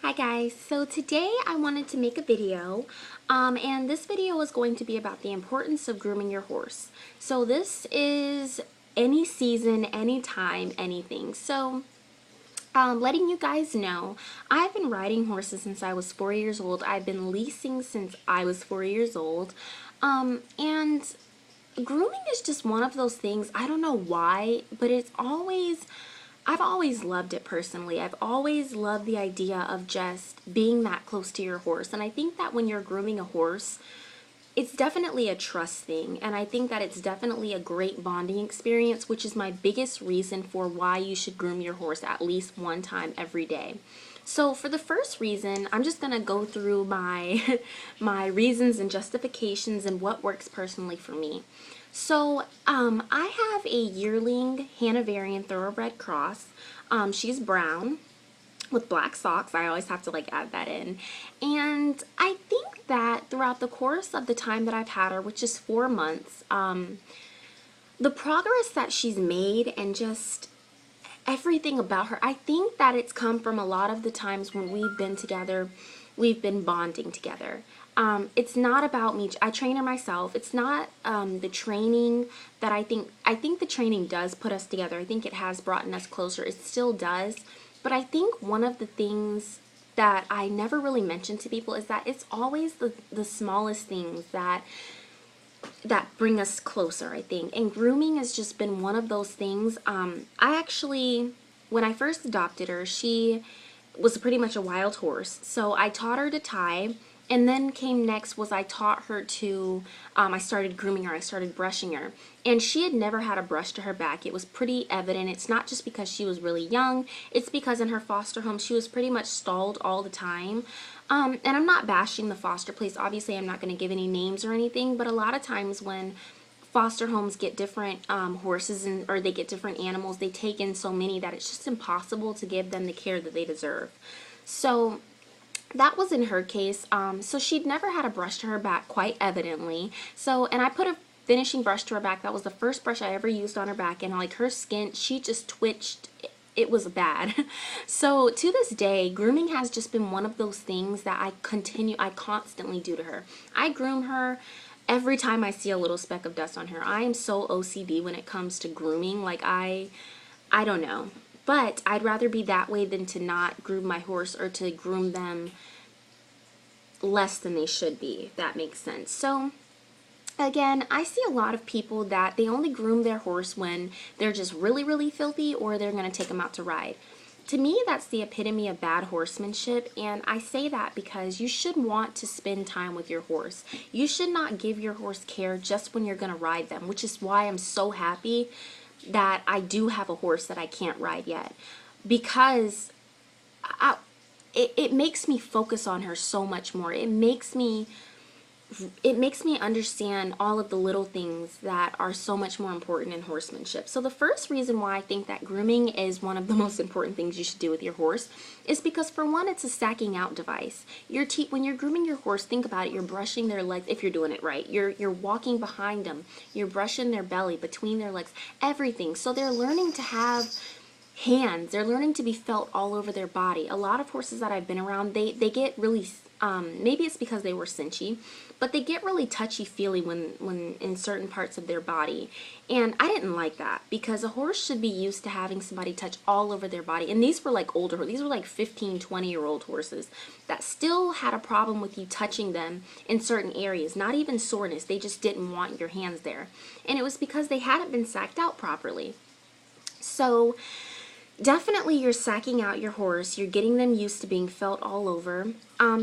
Hi guys, so today I wanted to make a video and this video is going to be about the importance of grooming your horse. So this is any season, anytime, anything. So letting you guys know, I've been riding horses since I was 4 years old. I've been leasing since I was 4 years old. And grooming is just one of those things, I don't know why, but I've always loved it personally. I've always loved the idea of just being that close to your horse. And I think that when you're grooming a horse, it's definitely a trust thing. And I think that it's definitely a great bonding experience, which is my biggest reason for why you should groom your horse at least one time every day. So for the first reason, I'm just going to go through my my reasons and justifications and what works personally for me. So I have a yearling Hanoverian thoroughbred cross. She's brown with black socks. I always have to add that in. And I think that throughout the course of the time that I've had her, which is 4 months, the progress that she's made and just everything about her, I think that it's come from a lot of the times when we've been together, we've been bonding together. It's not about me. I train her myself. It's not the training that I think the training does put us together. I think it has brought us closer. It still does. But I think one of the things that I never really mention to people is that it's always the smallest things that bring us closer, I think. And grooming has just been one of those things. I actually, when I first adopted her, she was pretty much a wild horse. So I taught her to tie. And then came next was I taught her to, I started grooming her, I started brushing her. And she had never had a brush to her back. It was pretty evident. It's not just because she was really young, it's because in her foster home she was pretty much stalled all the time. And I'm not bashing the foster place. Obviously I'm not going to give any names or anything, but a lot of times when foster homes get different horses or they get different animals, they take in so many that it's just impossible to give them the care that they deserve. So that was in her case. So she'd never had a brush to her back, quite evidently. So, and I put a finishing brush to her back. That was the first brush I ever used on her back. And her skin, she just twitched. It was bad. So to this day, grooming has just been one of those things that I constantly do to her. I groom her every time I see a little speck of dust on her. I am so OCD when it comes to grooming. I don't know. But I'd rather be that way than to not groom my horse or to groom them less than they should be, if that makes sense. So, again, I see a lot of people that they only groom their horse when they're just really, really filthy or they're going to take them out to ride. To me, that's the epitome of bad horsemanship, and I say that because you should want to spend time with your horse. You should not give your horse care just when you're going to ride them, which is why I'm so happy that I do have a horse that I can't ride yet, because it makes me focus on her so much more. It makes me understand all of the little things that are so much more important in horsemanship. So the first reason why I think that grooming is one of the most important things you should do with your horse is because, for one, it's a stacking out device. When you're grooming your horse, think about it. You're brushing their legs if you're doing it right. You're walking behind them. You're brushing their belly, between their legs, everything. So they're learning to have hands. They're learning to be felt all over their body. A lot of horses that I've been around, they get really, maybe it's because they were cinchy, but they get really touchy-feely when in certain parts of their body. And I didn't like that, because a horse should be used to having somebody touch all over their body. And these were older, these were 15, 20-year-old horses that still had a problem with you touching them in certain areas. Not even soreness, they just didn't want your hands there. And it was because they hadn't been sacked out properly. So definitely you're sacking out your horse. You're getting them used to being felt all over.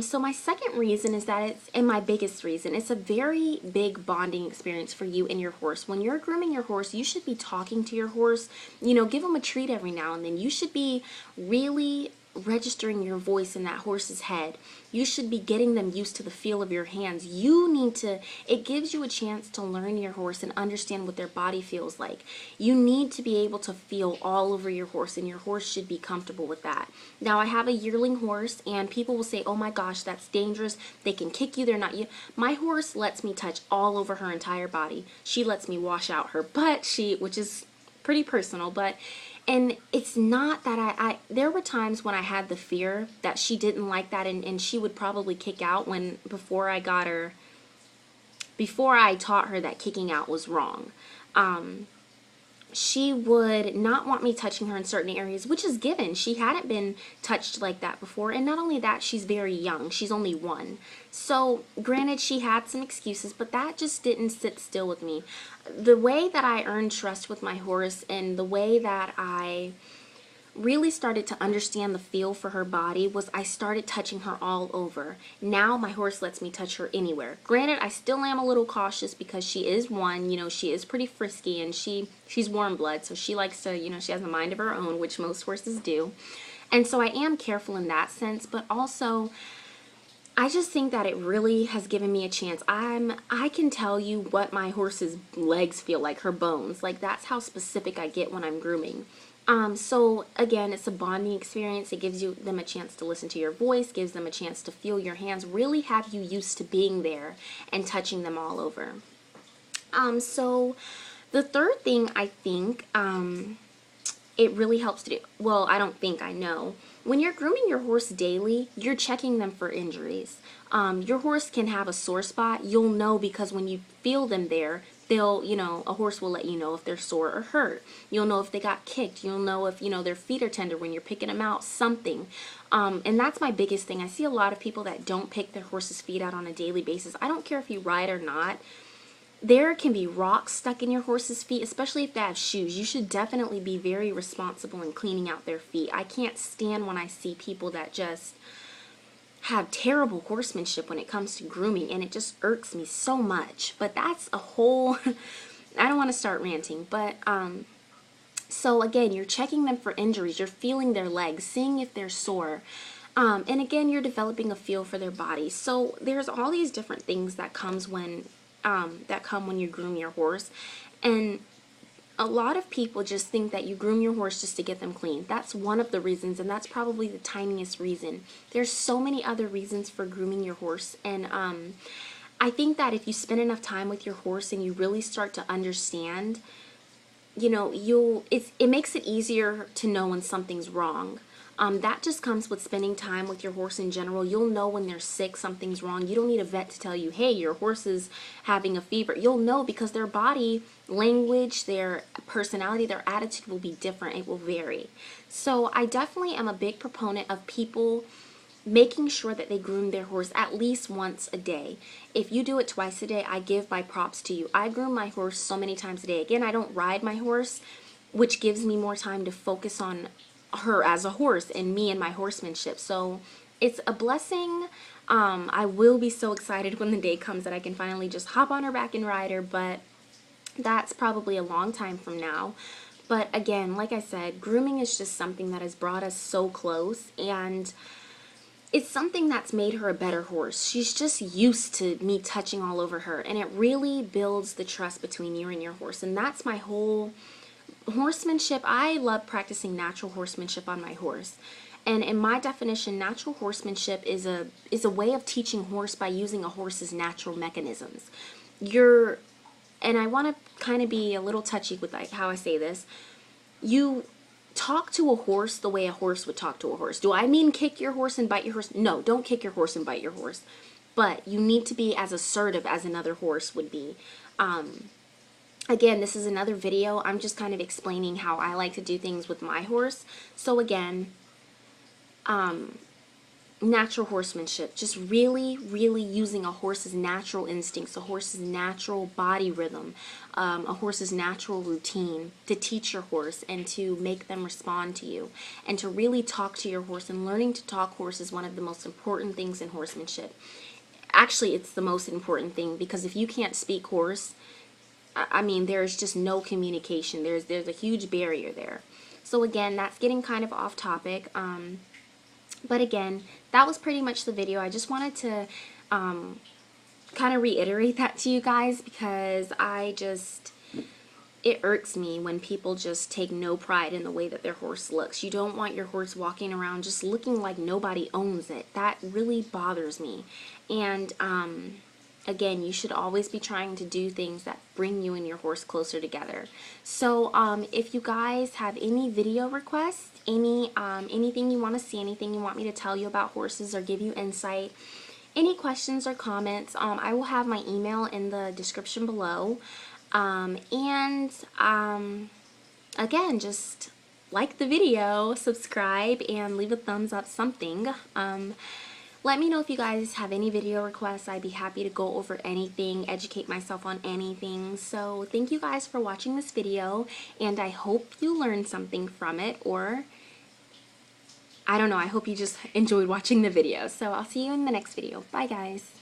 So my second reason is that and my biggest reason, it's a very big bonding experience for you and your horse. When you're grooming your horse, you should be talking to your horse. Give them a treat every now and then. You should be really registering your voice in that horse's head. You should be getting them used to the feel of your hands. It gives you a chance to learn your horse and understand what their body feels like. You need to be able to feel all over your horse, and your horse should be comfortable with that. Now, I have a yearling horse, and people will say, oh my gosh, that's dangerous. They can kick you. They're not you. My horse lets me touch all over her entire body. She lets me wash out her butt, which is pretty personal, but And it's not that I there were times when I had the fear that she didn't like that, and she would probably kick out before I taught her that kicking out was wrong. She would not want me touching her in certain areas, which is given. She hadn't been touched like that before. And not only that, she's very young. She's only 1. So, granted, she had some excuses, but that just didn't sit still with me. The way that I earned trust with my horse, and the way that I really started to understand the feel for her body, was I started touching her all over. Now my horse lets me touch her anywhere. Granted, I still am a little cautious because she is 1, she is pretty frisky, and she's warm blood, so she likes to, she has a mind of her own, which most horses do. And so I am careful in that sense, but also I just think that it really has given me a chance. I can tell you what my horse's legs feel like, her bones. Like, that's how specific I get when I'm grooming. So again, it's a bonding experience. It gives them a chance to listen to your voice, gives them a chance to feel your hands, really have you used to being there and touching them all over. So the third thing I think, it really helps to do, well, I don't think, I know. When you're grooming your horse daily, you're checking them for injuries. Your horse can have a sore spot. You'll know because when you feel them there, a horse will let you know if they're sore or hurt. You'll know if they got kicked. You'll know if, their feet are tender when you're picking them out, something. And that's my biggest thing. I see a lot of people that don't pick their horse's feet out on a daily basis. I don't care if you ride or not. There can be rocks stuck in your horse's feet, especially if they have shoes. You should definitely be very responsible in cleaning out their feet. I can't stand when I see people that just have terrible horsemanship when it comes to grooming, and it just irks me so much. But that's a whole, I don't want to start ranting, but so again, you're checking them for injuries, you're feeling their legs, seeing if they're sore, and again, you're developing a feel for their body. So there's all these different things that come when you groom your horse, and a lot of people just think that you groom your horse just to get them clean. That's one of the reasons, and that's probably the tiniest reason. There's so many other reasons for grooming your horse, and I think that if you spend enough time with your horse and you really start to understand, it makes it easier to know when something's wrong. That just comes with spending time with your horse in general. You'll know when they're sick, something's wrong. You don't need a vet to tell you, hey, your horse is having a fever. You'll know because their body language, their personality, their attitude will be different. It will vary. So I definitely am a big proponent of people making sure that they groom their horse at least once a day. If you do it twice a day, I give my props to you. I groom my horse so many times a day. Again, I don't ride my horse, which gives me more time to focus on her as a horse and me and my horsemanship. So it's a blessing. I will be so excited when the day comes that I can finally just hop on her back and ride her, but that's probably a long time from now. But again, like I said, grooming is just something that has brought us so close, and it's something that's made her a better horse. She's just used to me touching all over her, and it really builds the trust between you and your horse. And that's my whole horsemanship. I love practicing natural horsemanship on my horse. And in my definition, natural horsemanship is a way of teaching horse by using a horse's natural mechanisms. And I want to kind of be a little touchy with how I say this. You talk to a horse the way a horse would talk to a horse. Do I mean kick your horse and bite your horse? No, don't kick your horse and bite your horse. But you need to be as assertive as another horse would be. Again, this is another video. I'm just kind of explaining how I like to do things with my horse. So again, natural horsemanship, just really, really using a horse's natural instincts, a horse's natural body rhythm, a horse's natural routine to teach your horse and to make them respond to you, and to really talk to your horse. And learning to talk horse is one of the most important things in horsemanship. Actually, it's the most important thing, because if you can't speak horse, I mean, there's just no communication. There's a huge barrier there. So again, that's getting kind of off topic. But again, that was pretty much the video. I just wanted to kind of reiterate that to you guys, because it irks me when people just take no pride in the way that their horse looks. You don't want your horse walking around just looking like nobody owns it. That really bothers me. And again, you should always be trying to do things that bring you and your horse closer together. So if you guys have any video requests, anything you want to see, anything you want me to tell you about horses or give you insight, any questions or comments, I will have my email in the description below. Again, just like the video, subscribe, and leave a thumbs up, something. Let me know if you guys have any video requests. I'd be happy to go over anything, educate myself on anything. So thank you guys for watching this video, and I hope you learned something from it, or I don't know, I hope you just enjoyed watching the video. So I'll see you in the next video. Bye guys.